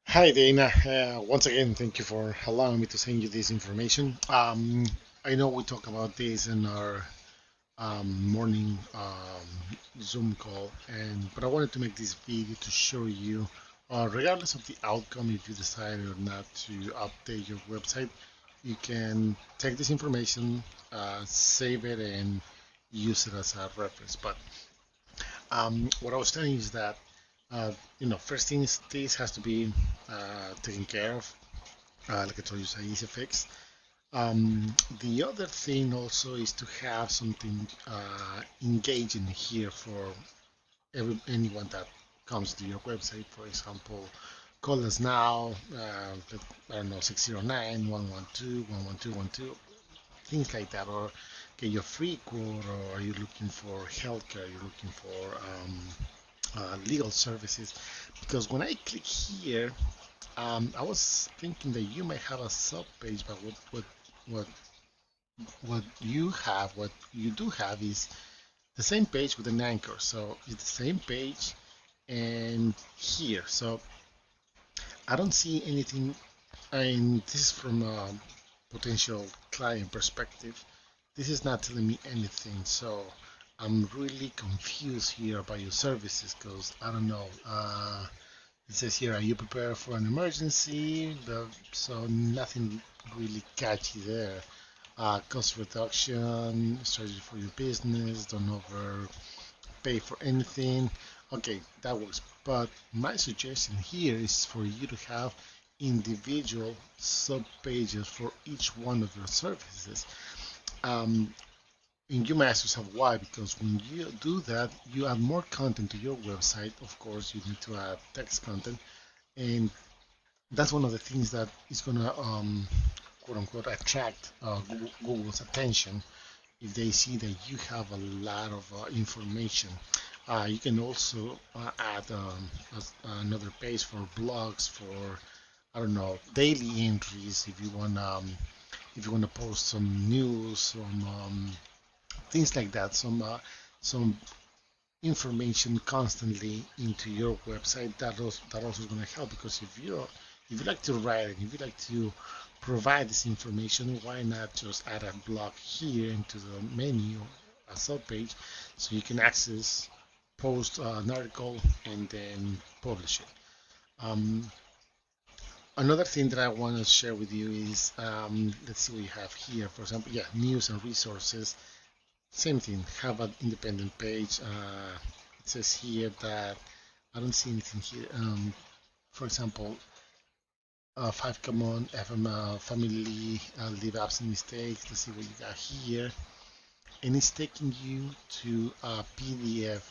Hi Dana, once again, thank you for allowing me to send you this information. I know we talk about this in our morning Zoom call, but I wanted to make this video to show you, regardless of the outcome, if you decide or not to update your website, you can take this information, save it, and use it as a reference. But what I was telling you is that first things this has to be taken care of. Like I told you, it's an easy fix. The other thing also is to have something engaging here for anyone that comes to your website. For example, call us now. I don't know, 609-112-11212, things like that, or get your free quote, or are you looking for healthcare? Are you looking for legal services? Because when I click here, I was thinking that you might have a sub page, but what what you do have is the same page with an anchor. So it's the same page and here. So I don't see anything. And this is from a potential client perspective. This is not telling me anything. So I'm really confused here about your services because I don't know. It says here, are you prepared for an emergency? So nothing really catchy there. Cost reduction, strategy for your business, don't overpay for anything. Okay, that works. But my suggestion here is for you to have individual sub pages for each one of your services. Um, and you might ask yourself why, because when you do that, you add more content to your website. Of course, you need to add text content, and that's one of the things that is going to quote unquote attract Google's attention if they see that you have a lot of information. You can also add another page for blogs, for I don't know, daily entries if you want to post some news, some things like that, some information constantly into your website. That also is going to help, because if you like to write and if you like to provide this information, why not just add a block here into the menu, a sub page, so you can access, post an article, and then publish it. Um, Another thing that I want to share with you is, let's see what you have here. For example, yeah, news and resources. Same thing, have an independent page. It says here that I don't see anything here. For example, 5 common FM family leave absent mistakes. Let's see what you got here. And it's taking you to a PDF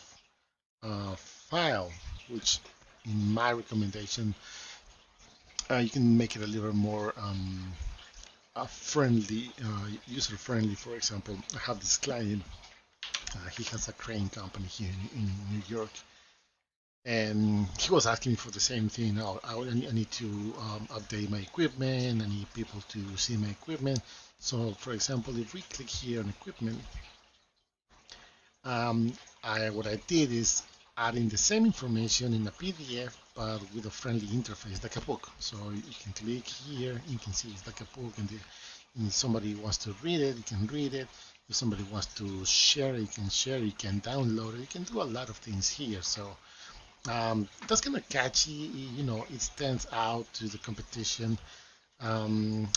file, which in my recommendation, you can make it a little more friendly, user friendly. For example, I have this client. He has a crane company here in New York, and he was asking me for the same thing. I need to update my equipment. I need people to see my equipment. So, for example, if we click here on equipment, um, what I did is adding the same information in a PDF, but with a friendly interface, like a book. So you can click here, you can see it's like a book, and if somebody wants to read it, you can read it. If somebody wants to share it, you can share it, you can download it, you can do a lot of things here. So that's kind of catchy, it stands out to the competition, um,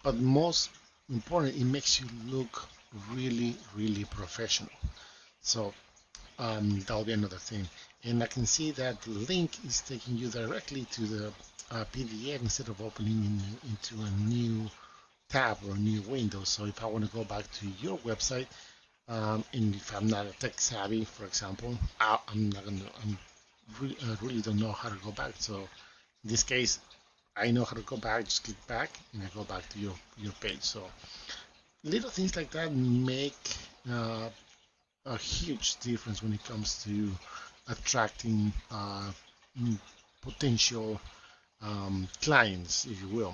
but most important, it makes you look really, really professional. So that'll be another thing. And I can see that the link is taking you directly to the PDF instead of opening into a new tab or a new window. So if I want to go back to your website, and if I'm not a tech savvy, for example, I'm not gonna, I really don't know how to go back. So in this case, I know how to go back. Just click back, and I go back to your page. So little things like that make uh, a huge difference when it comes to attracting potential clients, if you will.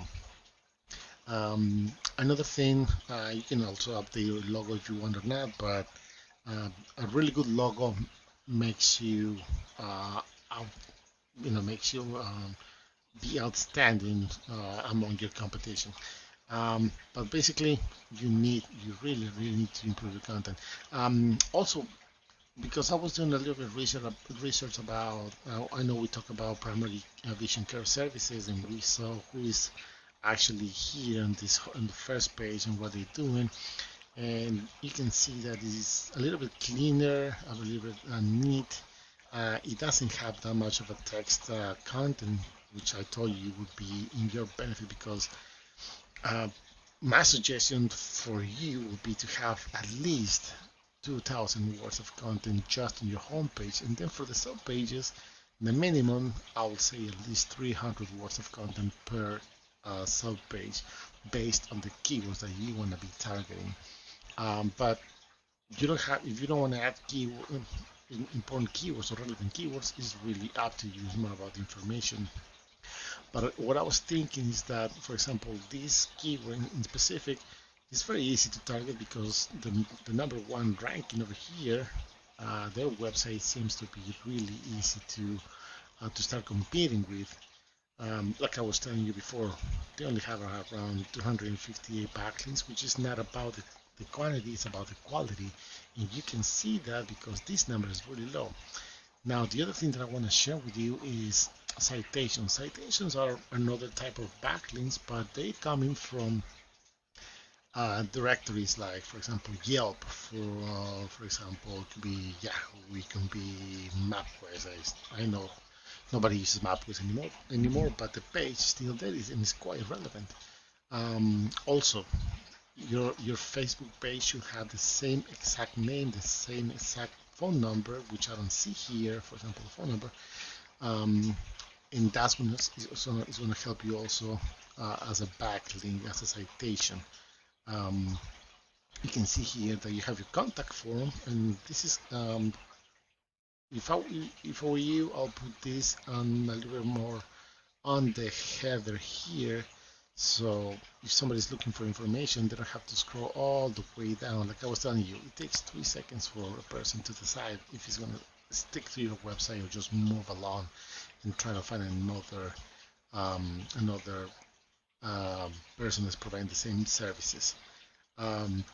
Another thing, you can also update your logo if you want or not, but a really good logo makes you out, makes you be outstanding among your competition. But basically, you really need to improve your content. Also, because I was doing a little bit of research about, I know we talk about primary vision care services, and we saw who is actually here on the first page and what they're doing, and you can see that it's a little bit cleaner, a little bit neat. It doesn't have that much of a text content, which I told you would be in your benefit because uh, my suggestion for you would be to have at least 2,000 words of content just on your homepage, and then for the sub pages, the minimum I would say at least 300 words of content per sub page based on the keywords that you want to be targeting. But you don't have if you don't want to add important keywords or relevant keywords, it's really up to you. It's more about the information. But what I was thinking is that, for example, this keyword in specific is very easy to target because the number one ranking over here, their website seems to be really easy to start competing with. Like I was telling you before, they only have around 258 backlinks, which is not about the quantity, it's about the quality. And you can see that because this number is really low. Now, the other thing that I want to share with you is citations. Citations are another type of backlinks, but they coming from directories like, for example, Yelp. For example, it could be Yahoo. It can be MapQuest. I know nobody uses MapQuest anymore, but the page still there is and it's quite relevant. Also, your Facebook page should have the same exact name, the same exact phone number, which I don't see here. For example, the phone number, um, and that's going to help you also as a backlink, as a citation. Um, you can see here that you have your contact form, and this is if I were you, I'll put this on a little bit more on the header here. So if somebody's looking for information, they don't have to scroll all the way down. Like I was telling you, it takes 3 seconds for a person to decide if he's going to stick to your website or just move along and try to find another person that's providing the same services. Um,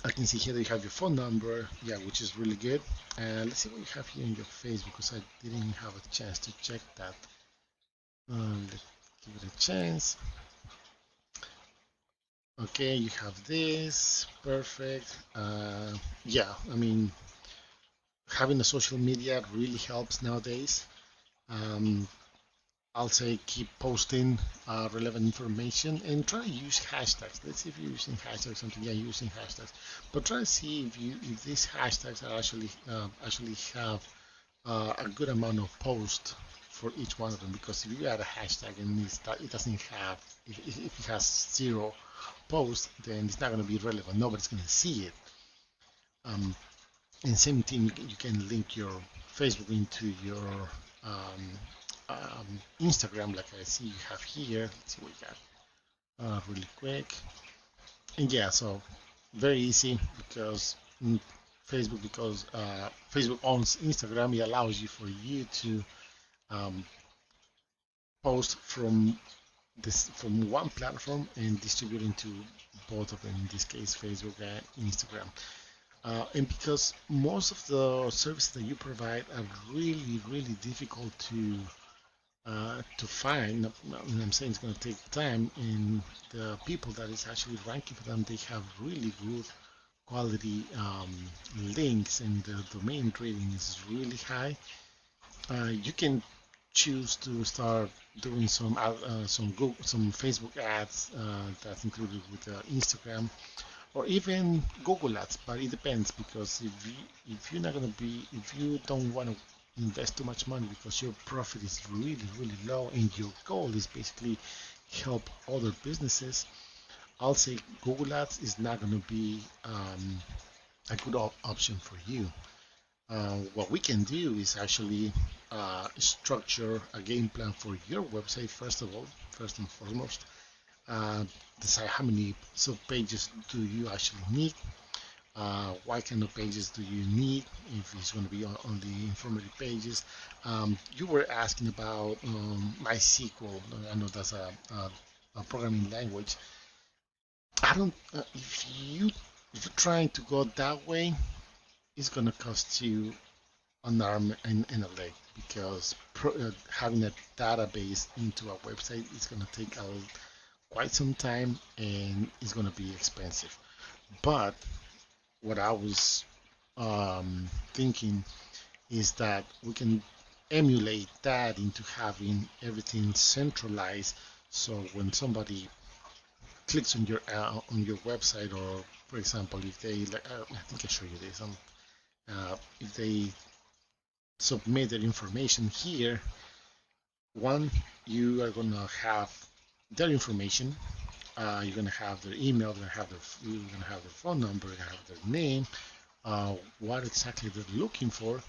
I can see here that you have your phone number, yeah, which is really good. And let's see what you have here in your face because I didn't have a chance to check that. Let's give it a chance. Okay, you have this, perfect. Yeah, I mean, having a social media really helps nowadays. Um, I'll say keep posting relevant information and try to use hashtags. Let's see if you're using hashtags or something. Yeah, using hashtags, but try to see if these hashtags are actually have a good amount of posts for each one of them. Because if you add a hashtag and it doesn't have if it has zero posts, then it's not going to be relevant. Nobody's going to see it. Um, and same thing, you can link your Facebook into your um, Instagram, like I see you have here. Let's see what you got really quick. And yeah, so very easy because Facebook owns Instagram. It allows you for you to um, post from one platform and distribute into both of them. In this case, Facebook and Instagram. And because most of the services that you provide are really difficult to find. I'm saying it's going to take time, and the people that is actually ranking for them, they have really good quality links, and the domain rating is really high. You can choose to start doing some Facebook ads that's included with Instagram or even Google Ads, but it depends because if you're not gonna be if you don't want to invest too much money because your profit is really low and your goal is basically help other businesses, I'll say Google Ads is not gonna be a good option for you. What we can do is actually structure a game plan for your website first of all, first and foremost, uh, decide how many sub pages do you actually need, what kind of pages do you need, if it's going to be on the informative pages. You were asking about MySQL. I know that's a programming language. I don't, if you're trying to go that way, it's going to cost you an arm and a leg, because having a database into a website is going to take quite some time, and it's going to be expensive. But what I was thinking is that we can emulate that into having everything centralized. So when somebody clicks on your website, or for example, if they I think I showed you this. If they submit their information here, one, you are gonna have their information. You're gonna have their email. You're gonna have their phone number. You're gonna have their name. What exactly they're looking for,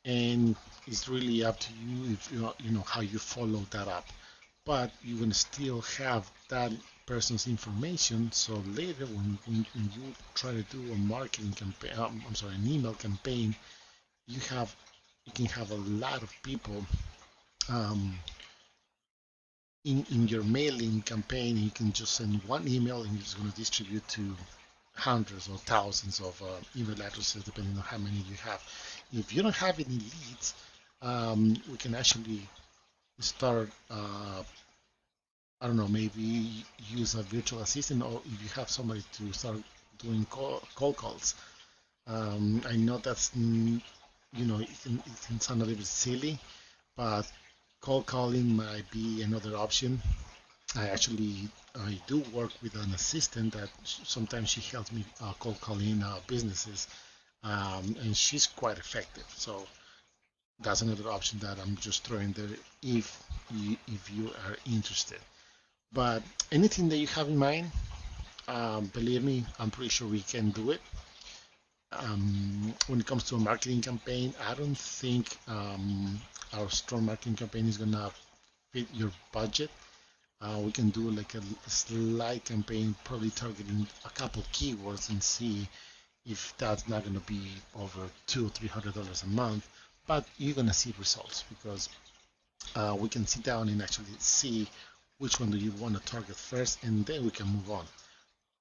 and it's really up to you if you know how you follow that up. But you're gonna still have that person's information. So later, when you try to do a marketing campaign, I'm sorry, an email campaign, you have you can have a lot of people um, in your mailing campaign. You can just send one email, and it's going to distribute to hundreds or thousands of email addresses, depending on how many you have. If you don't have any leads, we can actually start. I don't know, maybe use a virtual assistant, or if you have somebody to start doing call calls. I know that's it can sound a little bit silly, but cold calling might be another option. I do work with an assistant that sometimes she helps me cold calling businesses, and she's quite effective. So that's another option that I'm just throwing there if you are interested. But anything that you have in mind, believe me, I'm pretty sure we can do it. When it comes to a marketing campaign, I don't think our strong marketing campaign is gonna fit your budget. We can do like a slight campaign, probably targeting a couple keywords, and see if that's not going to be over $200 or $300 a month. But you're going to see results, because we can sit down and actually see which one do you want to target first, and then we can move on.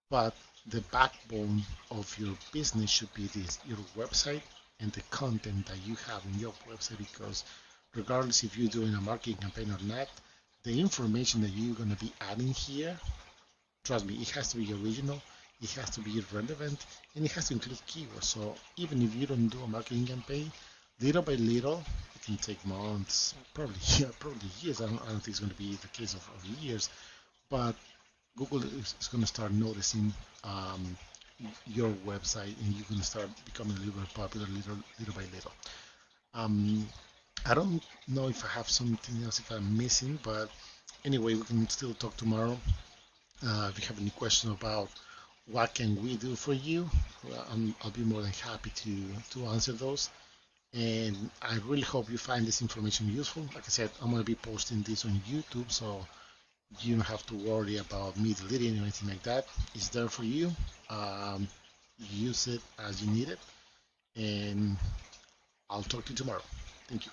But the backbone of your business should be this: your website and the content that you have in your website, because regardless if you're doing a marketing campaign or not, the information that you're going to be adding here, trust me, it has to be original, it has to be relevant, and it has to include keywords. So even if you don't do a marketing campaign, little by little, it can take months, probably yeah, probably years. I don't think it's going to be the case of years, but Google is going to start noticing um, your website, and you're going to start becoming a little bit popular, little by little. Um, I don't know if I have something else if I'm missing, but anyway, we can still talk tomorrow. If you have any questions about what can we do for you, I'll be more than happy to answer those. And I really hope you find this information useful. Like I said, I'm going to be posting this on YouTube, so you don't have to worry about me deleting or anything like that. It's there for you. Um, Use it as you need it, and I'll talk to you tomorrow. Thank you.